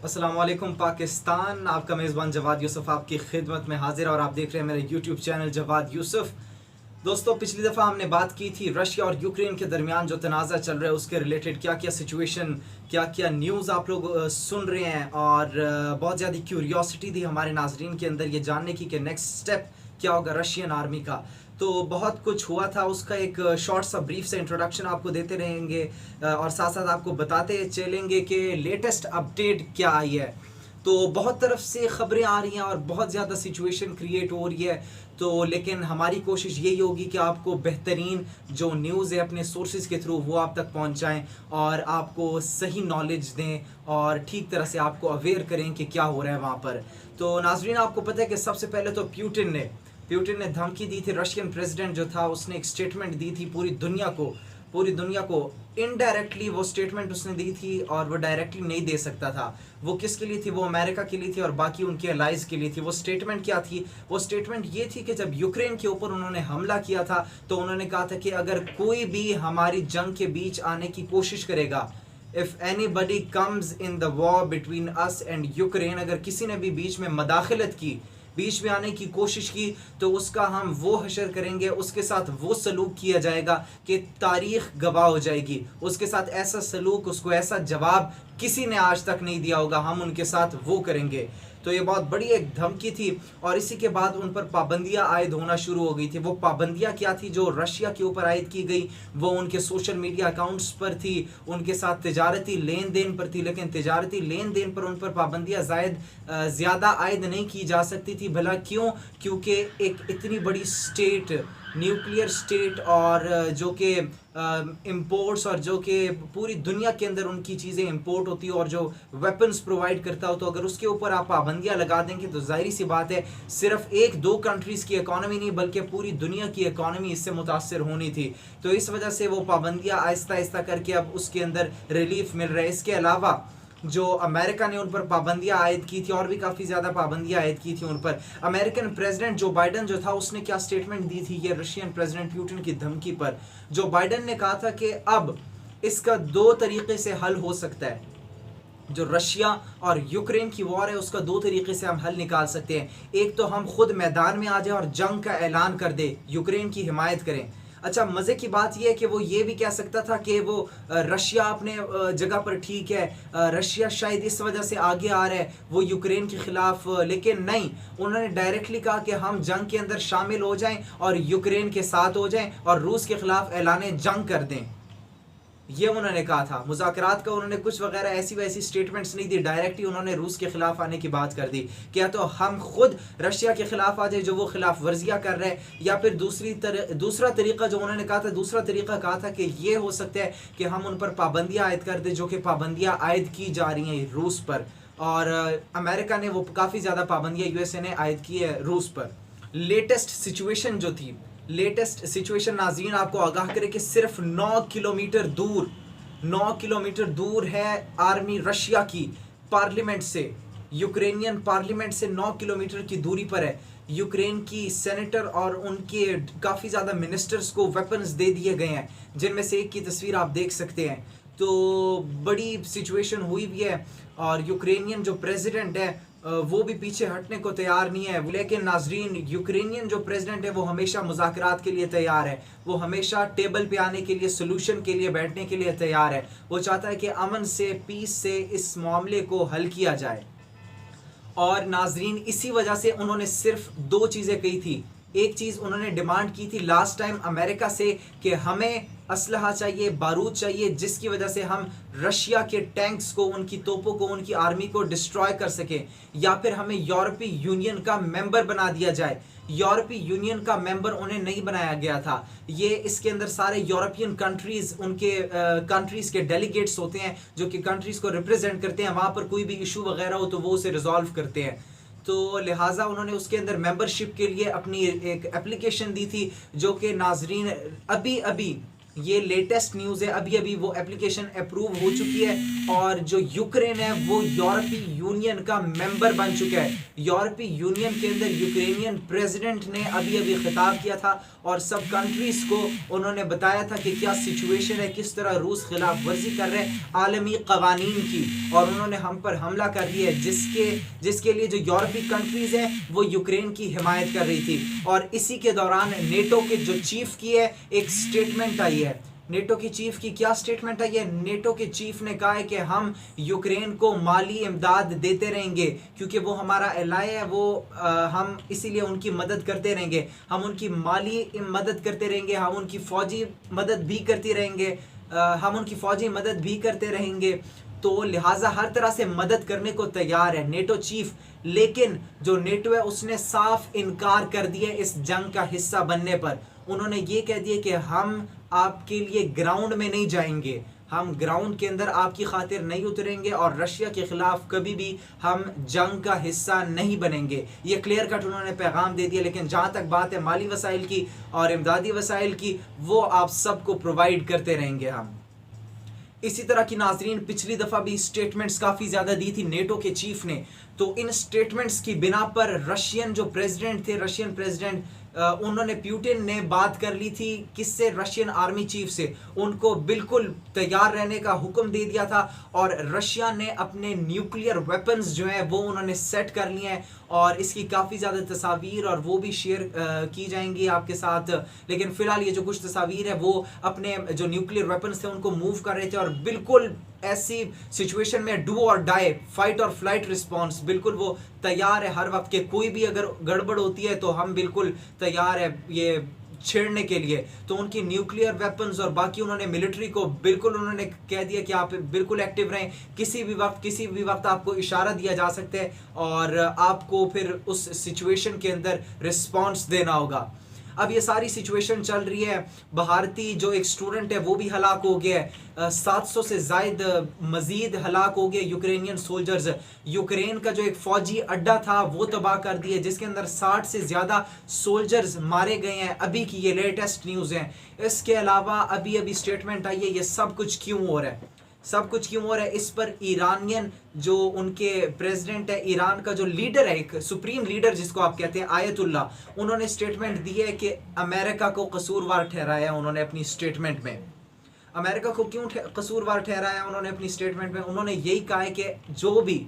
अस्सलाम वालेकुम पाकिस्तान। आपका मेज़बान जवाद यूसुफ आपकी खिदमत में हाजिर और आप देख रहे हैं मेरे यूट्यूब चैनल जवाद यूसुफ। दोस्तों, पिछली दफ़ा हमने बात की थी रशिया और यूक्रेन के दरमियान जो तनाज़ा चल रहा है उसके रिलेटेड क्या क्या सिचुएशन, क्या क्या न्यूज़ आप लोग सुन रहे हैं और बहुत ज़्यादा क्यूरियोसिटी थी हमारे नाजरीन के अंदर ये जानने की कि नेक्स्ट स्टेप क्या होगा रशियन आर्मी का। तो बहुत कुछ हुआ था, उसका एक शॉर्ट सा ब्रीफ से इंट्रोडक्शन आपको देते रहेंगे और साथ साथ आपको बताते चलेंगे कि लेटेस्ट अपडेट क्या आई है। तो बहुत तरफ से ख़बरें आ रही हैं और बहुत ज़्यादा सिचुएशन क्रिएट हो रही है। तो लेकिन हमारी कोशिश यही होगी कि आपको बेहतरीन जो न्यूज़ है अपने सोर्सेज के थ्रू वो आप तक पहुंचाएं और आपको सही नॉलेज दें और ठीक तरह से आपको अवेयर करें कि क्या हो रहा है वहाँ पर। तो नाजरीन, आपको पता है कि सबसे पहले तो प्यूटिन ने धमकी दी थी। रशियन प्रेसिडेंट जो था उसने एक स्टेटमेंट दी थी पूरी दुनिया को इनडायरेक्टली वो स्टेटमेंट उसने दी थी और वो डायरेक्टली नहीं दे सकता था। वो किसके लिए थी? वो अमेरिका के लिए थी और बाकी उनके अलाइज के लिए थी। वो स्टेटमेंट क्या थी? वो स्टेटमेंट ये थी कि जब यूक्रेन के ऊपर उन्होंने हमला किया था तो उन्होंने कहा था कि अगर कोई भी हमारी जंग के बीच आने की कोशिश करेगा, if anybody comes in the war between us and Ukraine, अगर किसी ने भी बीच में मदाखलत की, बीच में आने की कोशिश की, तो उसका हम वो हशर करेंगे, उसके साथ वो सलूक किया जाएगा कि तारीख गवाह हो जाएगी। उसके साथ ऐसा सलूक, उसको ऐसा जवाब किसी ने आज तक नहीं दिया होगा, हम उनके साथ वो करेंगे। तो ये बहुत बड़ी एक धमकी थी और इसी के बाद उन पर पाबंदियां आयद होना शुरू हो गई थी। वो पाबंदियां क्या थी जो रशिया के ऊपर आयद की गई? वो उनके सोशल मीडिया अकाउंट्स पर थी, उनके साथ तिजारती लेन देन पर थी। लेकिन तिजारती लेन देन पर उन पर पाबंदियां ज़्यादा आयद नहीं की जा सकती थी। भला क्यों? क्योंकि एक इतनी बड़ी स्टेट, न्यूक्लियर स्टेट, और जो कि इंपोर्ट्स और जो कि पूरी दुनिया के अंदर उनकी चीज़ें इंपोर्ट होती है और जो वेपन्स प्रोवाइड करता हो, तो अगर उसके ऊपर आप पाबंदियां लगा देंगे तो जाहिर सी बात है सिर्फ एक दो कंट्रीज़ की इकॉनमी नहीं बल्कि पूरी दुनिया की इकॉनमी इससे मुतासर होनी थी। तो इस वजह से वो पाबंदियां आहिस्ता आहिस्ता करके अब उसके अंदर रिलीफ मिल रहा है। इसके अलावा जो अमेरिका ने उन पर पाबंदियां आयद की थी और भी काफ़ी ज़्यादा पाबंदियां आयद की थी उन पर। अमेरिकन प्रेसिडेंट जो बाइडन जो था उसने क्या स्टेटमेंट दी थी ये रशियन प्रेसिडेंट पुतिन की धमकी पर? जो बाइडन ने कहा था कि अब इसका दो तरीके से हल हो सकता है। जो रशिया और यूक्रेन की वॉर है उसका दो तरीके से हम हल निकाल सकते हैं। एक तो हम खुद मैदान में आ जाए और जंग का ऐलान कर दे, यूक्रेन की हिमायत करें। अच्छा, मज़े की बात यह है कि वो ये भी कह सकता था कि वो रशिया अपने जगह पर ठीक है, रशिया शायद इस वजह से आगे आ रहा है वो यूक्रेन के ख़िलाफ़, लेकिन नहीं, उन्होंने डायरेक्टली कहा कि हम जंग के अंदर शामिल हो जाएं और यूक्रेन के साथ हो जाएं और रूस के ख़िलाफ़ ऐलान जंग कर दें। ये उन्होंने कहा था। मुज़ाकरात का उन्होंने कुछ वगैरह ऐसी वैसी स्टेटमेंट्स नहीं दी, डायरेक्टली उन्होंने रूस के खिलाफ आने की बात कर दी। क्या तो हम खुद रशिया के खिलाफ आ जाए जो वो खिलाफ वर्जियाँ कर रहे हैं, या फिर दूसरा तरीका जो उन्होंने कहा था, दूसरा तरीका कहा था कि ये हो सकता है कि हम उन पर पाबंदियाँ आयद कर दें जो कि पाबंदियाँ आयद की जा रही हैं रूस पर। और अमेरिका ने वो काफ़ी ज़्यादा पाबंदियाँ यूएसए ने आयद की है रूस पर। लेटेस्ट सिचुएशन नाज़रीन आपको आगाह करे कि सिर्फ 9 किलोमीटर दूर है आर्मी रशिया की पार्लियामेंट से, यूक्रेनियन पार्लियामेंट से 9 किलोमीटर की दूरी पर है। यूक्रेन की सेनेटर और उनके काफ़ी ज़्यादा मिनिस्टर्स को वेपन्स दे दिए गए हैं, जिनमें से एक की तस्वीर आप देख सकते हैं। तो बड़ी सिचुएशन हुई भी है और यूक्रेनियन जो प्रेसिडेंट है वो भी पीछे हटने को तैयार नहीं है। लेकिन नाजरीन, यूक्रेनियन जो प्रेसिडेंट है वो हमेशा मुज़ाकरात के लिए तैयार है, वो हमेशा टेबल पे आने के लिए, सोल्यूशन के लिए बैठने के लिए तैयार है। वो चाहता है कि अमन से, पीस से इस मामले को हल किया जाए। और नाजरीन, इसी वजह से उन्होंने सिर्फ दो चीज़ें कही थी। एक चीज़ उन्होंने डिमांड की थी लास्ट टाइम अमेरिका से कि हमें असलहा चाहिए, बारूद चाहिए, जिसकी वजह से हम रशिया के टैंक्स को, उनकी तोपों को, उनकी आर्मी को डिस्ट्रॉय कर सकें, या फिर हमें यूरोपीय यूनियन का मेंबर बना दिया जाए। यूरोपीय यूनियन का मेंबर उन्हें नहीं बनाया गया था। ये इसके अंदर सारे यूरोपियन कंट्रीज़, उनके कंट्रीज़ के डेलीगेट्स होते हैं जो कि कंट्रीज़ को रिप्रेजेंट करते हैं। वहाँ पर कोई भी इशू वगैरह हो तो वो उसे रिजॉल्व करते हैं। तो लिहाजा उन्होंने उसके अंदर मेंबरशिप के लिए अपनी एक एप्लीकेशन दी थी जो कि नाजरीन अभी ये लेटेस्ट न्यूज़ है, अभी अभी वो एप्लीकेशन अप्रूव हो चुकी है और जो यूक्रेन है वो यूरोपीय यूनियन का मेंबर बन चुका है। यूरोपीय यूनियन के अंदर यूक्रेनियन प्रेसिडेंट ने अभी अभी खिताब किया था और सब कंट्रीज को उन्होंने बताया था कि क्या सिचुएशन है, किस तरह रूस खिलाफ वर्जी कर रहे हैं आलमी कवानीन की, और उन्होंने हम पर हमला कर दिया है जिसके लिए जो यूरोपीय कंट्रीज हैं वो यूक्रेन की हिमायत कर रही थी। और इसी के दौरान नेटो के जो चीफ की है एक स्टेटमेंट आई है। नेटो की चीफ की क्या स्टेटमेंट आई है? नेटो के चीफ ने कहा है कि हम यूक्रेन को माली इमदाद देते रहेंगे क्योंकि वो हमारा एलाय है, वो हम इसीलिए उनकी मदद करते रहेंगे, हम उनकी माली मदद करते रहेंगे, हम उनकी फौजी मदद भी करते रहेंगे, तो लिहाजा हर तरह से मदद करने को तैयार है नेटो चीफ। लेकिन जो नेटो है उसने साफ इनकार कर दिया इस जंग का हिस्सा बनने पर। उन्होंने ये कह दिया कि हम आपके लिए ग्राउंड में नहीं जाएंगे, हम ग्राउंड के अंदर आपकी खातिर नहीं उतरेंगे और रशिया के खिलाफ कभी भी हम जंग का हिस्सा नहीं बनेंगे। ये क्लियर कट उन्होंने पैगाम दे दिया। लेकिन जहाँ तक बात है माली वसाइल की और इमदादी वसाइल की, वो आप सबको प्रोवाइड करते रहेंगे हम। इसी तरह की नाजरीन पिछली दफ़ा भी स्टेटमेंट्स काफ़ी ज़्यादा दी थी नेटो के चीफ ने, तो इन स्टेटमेंट्स की बिना पर रशियन जो प्रेसिडेंट थे, रशियन प्रेसिडेंट उन्होंने पुतिन ने बात कर ली थी किससे? रशियन आर्मी चीफ से। उनको बिल्कुल तैयार रहने का हुक्म दे दिया था और रशिया ने अपने न्यूक्लियर वेपन्स जो हैं वो उन्होंने सेट कर लिए हैं और इसकी काफ़ी ज़्यादा तस्वीर और वो भी शेयर की जाएंगी आपके साथ। लेकिन फ़िलहाल ये जो कुछ तस्वीर है वो अपने जो न्यूक्लियर वेपन्स थे उनको मूव कर रहे थे और बिल्कुल ऐसी सिचुएशन में डू और डाई, फाइट और फ्लाइट रिस्पॉन्स, बिल्कुल वो तैयार है हर वक्त के कोई भी अगर गड़बड़ होती है तो हम बिल्कुल तैयार है ये छेड़ने के लिए। तो उनकी न्यूक्लियर वेपन्स और बाकी उन्होंने मिलिट्री को बिल्कुल उन्होंने कह दिया कि आप बिल्कुल एक्टिव रहें, किसी भी वक्त आपको इशारा दिया जा सकता है और आपको फिर उस सिचुएशन के अंदर रिस्पॉन्स देना होगा। अब ये सारी सिचुएशन चल रही है, भारतीय जो एक स्टूडेंट है वो भी हलाक हो गया है, 700 से ज़ायद मज़ीद हलाक हो गए यूक्रेनियन सोल्जर्स। यूक्रेन का जो एक फ़ौजी अड्डा था वो तबाह कर दिया जिसके अंदर 60 से ज़्यादा सोल्जर्स मारे गए हैं। अभी की ये लेटेस्ट न्यूज़ हैं। इसके अलावा अभी अभी स्टेटमेंट आई है ये सब कुछ क्यों हो रहा है, सब कुछ क्यों हो रहा है? इस पर ईरानियन जो उनके प्रेसिडेंट है, ईरान का जो लीडर है, एक सुप्रीम लीडर जिसको आप कहते हैं आयतुल्ला, उन्होंने स्टेटमेंट दी है कि अमेरिका को कसूरवार ठहराया उन्होंने अपनी स्टेटमेंट में। अमेरिका को क्यों कसूरवार ठहराया उन्होंने अपनी स्टेटमेंट में? उन्होंने यही कहा है कि जो भी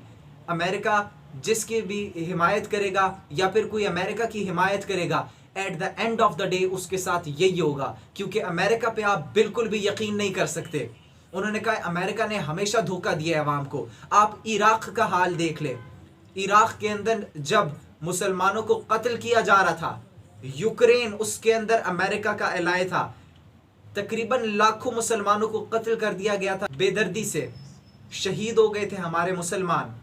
अमेरिका जिसकी भी हिमायत करेगा या फिर कोई अमेरिका की हिमायत करेगा, at the end of the day उसके साथ यही होगा, क्योंकि अमेरिका पे आप बिल्कुल भी यकीन नहीं कर सकते। उन्होंने कहा अमेरिका ने हमेशा धोखा दिया है अवाम को। आप इराक का हाल देख ले, इराक के अंदर जब मुसलमानों को कत्ल किया जा रहा था, यूक्रेन उसके अंदर अमेरिका का एलाय था, तकरीबन लाखों मुसलमानों को कत्ल कर दिया गया था बेदर्दी से, शहीद हो गए थे हमारे मुसलमान,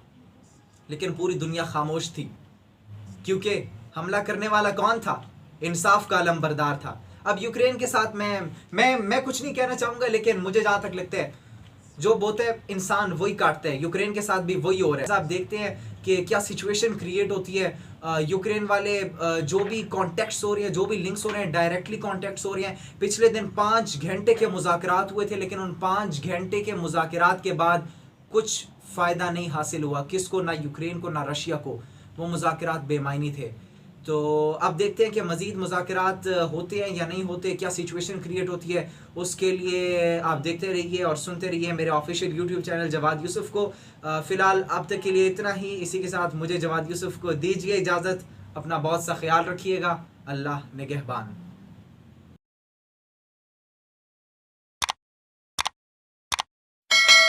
लेकिन पूरी दुनिया खामोश थी क्योंकि हमला करने वाला कौन था? इंसाफ का अलमबरदार था। अब यूक्रेन के साथ मैं कुछ नहीं कहना चाहूँगा, लेकिन मुझे जहाँ तक लगता है जो बोते हैं इंसान वही काटते हैं। यूक्रेन के साथ भी वही हो रहा है। आप देखते हैं कि क्या सिचुएशन क्रिएट होती है। यूक्रेन वाले जो भी कॉन्टेक्ट्स हो रहे हैं, जो भी लिंक्स हो रहे हैं, डायरेक्टली कॉन्टेक्ट्स हो रहे हैं। पिछले दिन 5 घंटे के मुज़ाकरात हुए थे, लेकिन उन 5 घंटे के मुज़ाकरात के बाद कुछ फ़ायदा नहीं हासिल हुआ, किसको? ना यूक्रेन को ना रशिया को। वो मुज़ाकरात बेमायनी थे। तो अब देखते हैं कि मज़ीद मुज़ाकरात होते हैं या नहीं होते, क्या सिचुएशन क्रिएट होती है। उसके लिए आप देखते रहिए और सुनते रहिए मेरे official YouTube channel Jawad Yusuf को। फ़िलहाल अब तक के लिए इतना ही। इसी के साथ मुझे जवाद यूसुफ को दीजिए इजाज़त। अपना बहुत सा ख्याल रखिएगा। अल्लाह निगहबान।